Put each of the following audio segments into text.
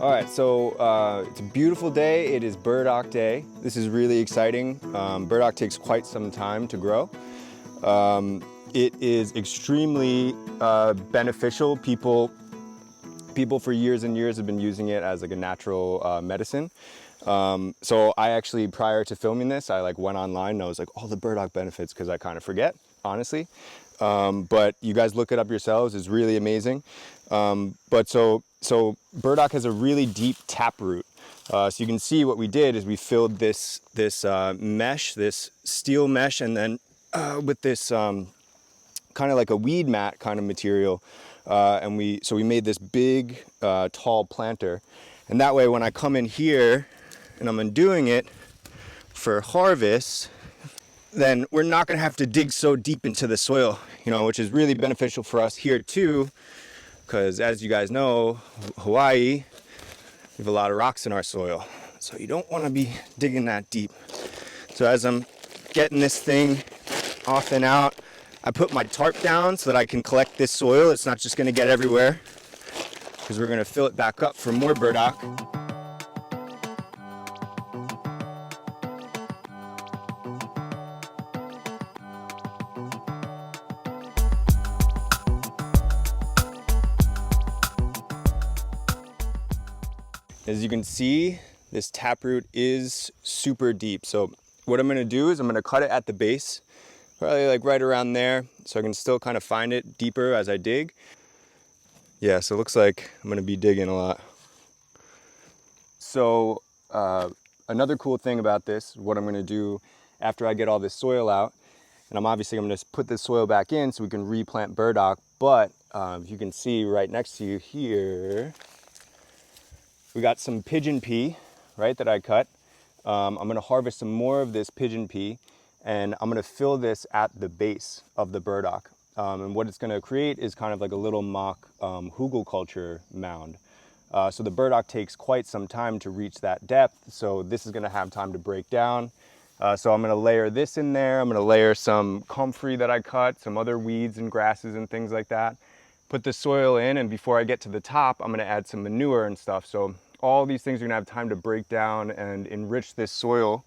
All right, so it's a beautiful day. It is Burdock Day. This is really exciting. Burdock takes quite some time to grow. It is extremely beneficial. People for years and years have been using it as like a natural medicine. So I actually, prior to filming this, I went online and I was like, all the burdock benefits, because I kind of forget, honestly. But you guys look it up yourselves. It's really amazing. So burdock has a really deep taproot. So you can see what we did is we filled this mesh, this steel mesh, and then with this kind of like a weed mat kind of material. And we made this big, tall planter. And that way when I come in here and I'm undoing it for harvest, then we're not going to have to dig so deep into the soil, which is really beneficial for us here too, because as you guys know, Hawaii, we have a lot of rocks in our soil. So you don't want to be digging that deep. So as I'm getting this thing off and out, I put my tarp down so that I can collect this soil. It's not just going to get everywhere, because we're going to fill it back up for more burdock. As you can see, this taproot is super deep. So what I'm going to do is I'm going to cut it at the base, probably like right around there, so I can still kind of find it deeper as I dig. Yeah, so it looks like I'm going to be digging a lot. So another cool thing about this, what I'm going to do after I get all this soil out, and I'm going to put this soil back in so we can replant burdock. But if you can see right next to you here, we got some pigeon pea, right, that I cut. I'm going to harvest some more of this pigeon pea, and I'm going to fill this at the base of the burdock. And what it's going to create is kind of like a little mock hügelkulture mound. So the burdock takes quite some time to reach that depth, so this is going to have time to break down. So I'm going to layer this in there. I'm going to layer some comfrey that I cut, some other weeds and grasses and things like that. Put the soil in, and before I get to the top, I'm going to add some manure and stuff. So all these things are going to have time to break down and enrich this soil.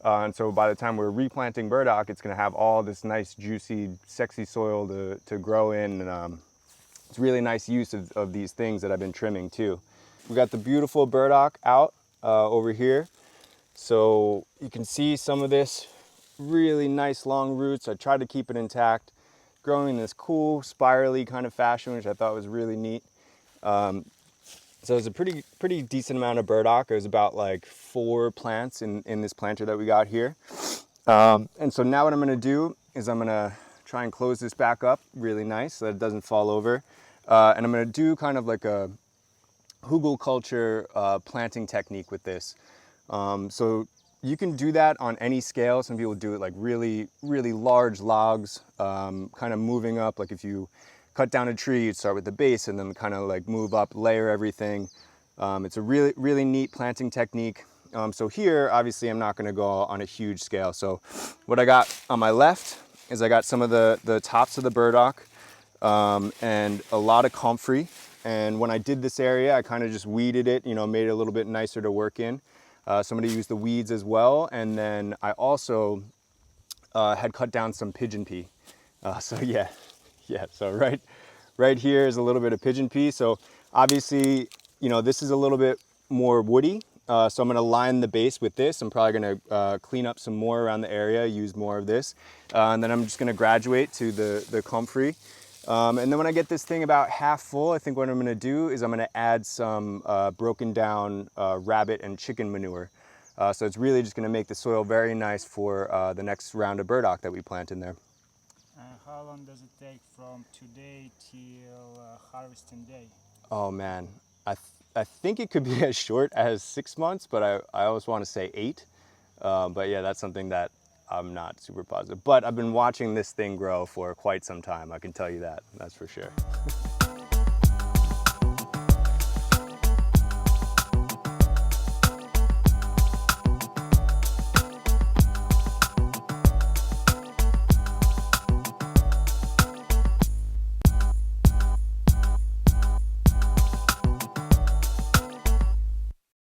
And so by the time we're replanting burdock, it's going to have all this nice, juicy, sexy soil to grow in. And it's really nice use of these things that I've been trimming too. We got the beautiful burdock out over here. So you can see some of this really nice long roots. I tried to keep it intact, growing in this cool spirally kind of fashion, which I thought was really neat. So it was a pretty decent amount of burdock. It was about like 4 plants in this planter that we got here. And so now what I'm gonna do is I'm gonna try and close this back up really nice so that it doesn't fall over. And I'm gonna do kind of like a hügelkulture planting technique with this. So you can do that on any scale. Some people do it like really, really large logs, kind of moving up. Like if you cut down a tree, you'd start with the base and then kind of like move up, layer everything. It's a really, really neat planting technique. So here, obviously, I'm not going to go on a huge scale. So what I got on my left is I got some of the tops of the burdock and a lot of comfrey. And when I did this area, I kind of just weeded it, made it a little bit nicer to work in. So I'm going to use the weeds as well. And then I also had cut down some pigeon pea. So yeah, so right here is a little bit of pigeon pea. So obviously, this is a little bit more woody. So I'm going to line the base with this. I'm probably going to clean up some more around the area, use more of this. And then I'm just going to graduate to the comfrey. And then when I get this thing about half full, I think what I'm going to do is I'm going to add some broken down rabbit and chicken manure. So it's really just going to make the soil very nice for the next round of burdock that we plant in there. How long does it take from today till harvesting day? Oh man, I think it could be as short as 6 months, but I always want to say 8. But yeah, that's something that I'm not super positive. But I've been watching this thing grow for quite some time. I can tell you that, that's for sure.